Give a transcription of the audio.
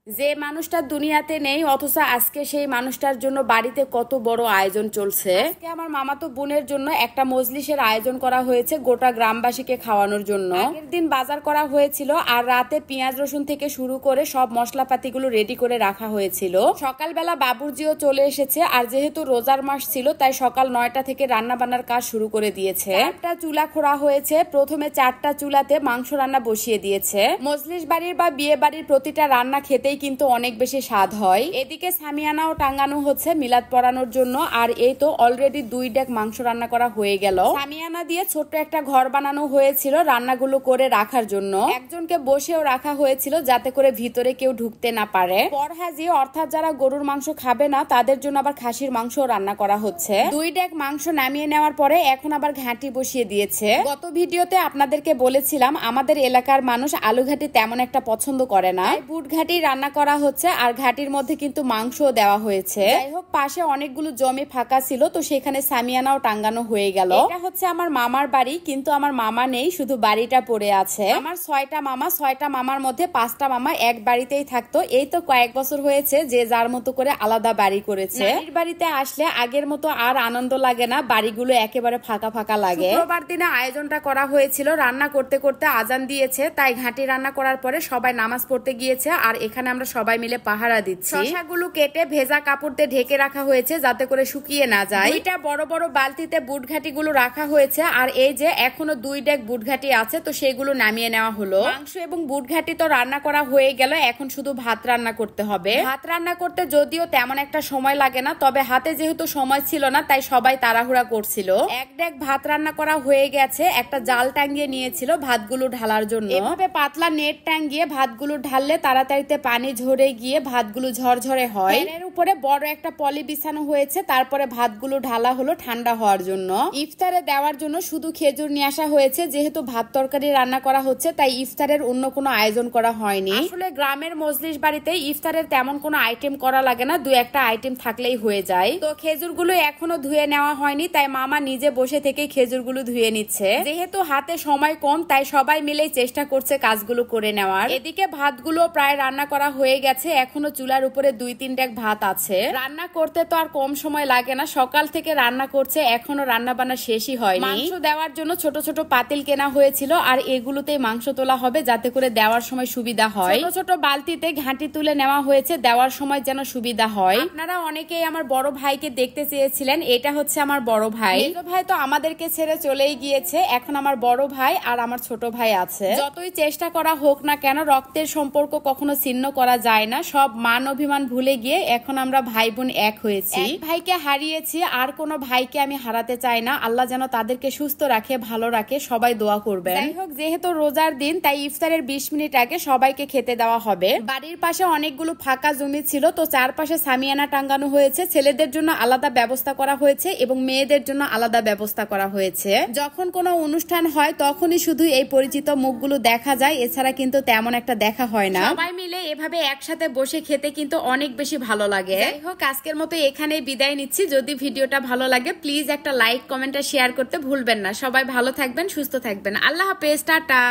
যে মানুষটা দুনিয়াতে নেই অথচ আজকে সেই মানুষটার জন্য বাড়িতে কত বড় আয়োজন চলছে। আজকে আমার মামাতো বোনের জন্য একটা মজলিসের আয়োজন করা হয়েছে গোটা গ্রামবাসীকে খাওয়ানোর জন্য। আগের দিন বাজার করা হয়েছিল আর রাতে পেঁয়াজ রসুন থেকে শুরু করে সব মশলাপাতিগুলো রেডি করে রাখা হয়েছিল। সকালবেলা বাবুর্চিও চলে এসেছে আর যেহেতু রোজার মাস ছিল তাই সকাল 9টা থেকে রান্না বান্নার কাজ শুরু করে দিয়েছে। একটা চুলা খোঁড়া হয়েছে, প্রথমে 4টা চুলাতে মাংস রান্না বসিয়ে দিয়েছে। মজলিস বাড়ির বা বিয়ে বাড়ির প্রতিটা রান্না খেতেই কিন্তু অনেক বেশি স্বাদ হয়। এদিকে সামিয়ানাও টাঙ্গানো হচ্ছে মিলাদ পড়ানোর জন্য। আর এই তো অলরেডি 2 ডেক মাংস রান্না করা হয়ে গেল। সামিয়ানা দিয়ে ছোট্ট একটা ঘর বানানো হয়েছিল রান্নাগুলো করে রাখার জন্য। একজনকে বসেও রাখা হয়েছিল যাতে করে ভিতরে কেউ ঢুকতে না পারে। পরহাজি অর্থাৎ যারা গরুর মাংস খাবে না তাদের জন্য আবার খাসির মাংস রান্না করা হচ্ছে। 2 ডেক মাংস নামিয়ে নেওয়ার পরে এখন আবার ঘাঁটি বসিয়ে দিয়েছে। গত ভিডিওতে আপনাদেরকে বলেছিলাম আমাদের এলাকার মানুষ আলু ঘাঁটি তেমন একটা পছন্দ করে না, বুট ঘাঁটি রান্না করা হচ্ছে আর ঘাটির মধ্যে কিন্তু মাংসও দেওয়া হয়েছে। যাই হোক, পাশে অনেকগুলো জমি ফাঁকা ছিল তো সেখানে সামিয়ানাও টাঙ্গানো হয়ে গেল। এটা হচ্ছে আমার মামার বাড়ি, কিন্তু আমার মামা নেই, শুধু বাড়িটা পড়ে আছে। আমার 6টা মামা, 6টা মামার মধ্যে 5টা মামা এক বাড়িতেই থাকতো। এই তো কয়েক বছর হয়েছে যে যার মতো করে আলাদা বাড়ি করেছে। নানির বাড়িতে আসলে আগের মতো আর আনন্দ লাগে না, বাড়িগুলো একেবারে ফাঁকা ফাঁকা লাগে। শুক্রবার দিনে আয়োজনটা করা হয়েছিল, রান্না করতে করতে আজান দিয়েছে তাই ঘাটি রান্না করার পরে সবাই নামাজ পড়তে গিয়েছে আর এখানে আমরা সবাই মিলে পাহারা দিচ্ছি। শসাগুলো কেটে ভেজা কাপড় দিয়ে ঢেকে রাখা হয়েছে যাতে করে শুকিয়ে না যায়। 2টা বড় বড় বালতিতে বুটঘাটি গুলো রাখা হয়েছে আর এই যে এখনো 2 ডেক বুটঘাটি আছে তো সেগুলো নামিয়ে নেওয়া হলো। মাংস এবং বুটঘাটি তো রান্না করা হয়ে গেল, এখন শুধু ভাত রান্না করতে হবে। ভাত রান্না করতে যদিও তেমন একটা সময় লাগে না, তবে হাতে যেহেতু সময় ছিল না তাই সবাই তাড়াহুড়া করছিল। 1 ডেক ভাত রান্না করা হয়ে গেছে। একটা জাল টাঙ্গিয়ে নিয়েছিল ভাতগুলো ঢালার জন্য। এভাবে পাতলা নেট টাঙ্গিয়ে ভাতগুলো ঢাললে তাড়াতাড়িতে পানি ঝরে গিয়ে ভাতগুলো ঝরঝরে হয়। এর উপরে বড় একটা পলি বিছানো হয়েছে, তারপরে ভাতগুলো ঢালা হলো ঠান্ডা হওয়ার জন্য। ইফতারে দেওয়ার জন্য শুধু খেজুর নিয়ে আসা হয়েছে, যেহেতু ভাত তরকারি রান্না করা হচ্ছে তাই ইফতারের অন্য কোনো আয়োজন করা হয়নি। আসলে গ্রামের মজলিস বাড়িতে ইফতারের তেমন কোনো আইটেম করা লাগে না, 2-1টা আইটেম থাকলেই হয়ে যায়। তো খেজুরগুলো এখনো ধুয়ে নেওয়া হয়নি তাই মামা নিজে বসে থেকে খেজুরগুলো ধুয়ে নিচ্ছে। যেহেতু হাতে সময় কম তাই সবাই মিলেই চেষ্টা করছে কাজগুলো করে নেওয়ার। এদিকে ভাতগুলো প্রায় রান্না করা হয়ে গেছে, এখনো চুলার উপরে 2-3 ডেক ভাত আছে। রান্না করতে তো আর কম সময় লাগে না, সকাল থেকে রান্না করছে এখনো রান্না বান্না শেষই হয়নি। মাংস দেওয়ার জন্য ছোট ছোট পাতিল কেনা হয়েছিল আর এগুলোতে মাংস তোলা হবে যাতে করে দেওয়ার সময় সুবিধা হয়। ছোট ছোট বালতিতে ঘাঁটি তুলে নেওয়া হয়েছে দেওয়ার সময় যেন সুবিধা হয়। আপনারা অনেকেই আমার বড় ভাইকে দেখতে চেয়েছিলেন, এটা হচ্ছে আমার বড় ভাই। ছোট ভাই তো আমাদেরকে ছেড়ে চলেই গিয়েছে, এখন আমার বড় ভাই আর আমার ছোট ভাই আছে। যতই চেষ্টা করা হোক না কেন রক্তের সম্পর্ক কখনো ছিন্ন করা যায় না। সব মান অভিমান ভুলে গিয়ে এখন আমরা ভাই বোন এক হয়েছি। এক ভাইকে হারিয়েছি, আর কোনো ভাইকে আমি হারাতে চাই না। আল্লাহ যেন তাদেরকে সুস্থ রাখে, ভালো রাখে, সবাই দোয়া করবেন। যাই হোক, যেহেতু রোজার দিন তাই ইফতারের 20 মিনিট আগে সবাইকে খেতে দেওয়া হবে। বাড়ির পাশে অনেকগুলো ফাঁকা জমি ছিল তো চারপাশে সামিয়ানা টাঙ্গানো হয়েছে। ছেলেদের জন্য আলাদা ব্যবস্থা করা হয়েছে এবং মেয়েদের জন্য আলাদা ব্যবস্থা করা হয়েছে। যখন কোনো অনুষ্ঠান হয় তখনই শুধু এই পরিচিত মুখগুলো দেখা যায়, এছাড়া কিন্তু তেমন একটা দেখা হয় না। সবাই মিলে এভাবে একসাথে বসে খেতে কিন্তু অনেক বেশি ভালো লাগে। যাই হোক, আজকের মতো এখানেই বিদায় নিচ্ছি। যদি ভিডিওটা ভালো লাগে প্লিজ একটা লাইক, কমেন্ট আর শেয়ার করতে ভুলবেন না। সবাই ভালো থাকবেন, সুস্থ থাকবেন। আল্লাহ হাফেজ, টাটা।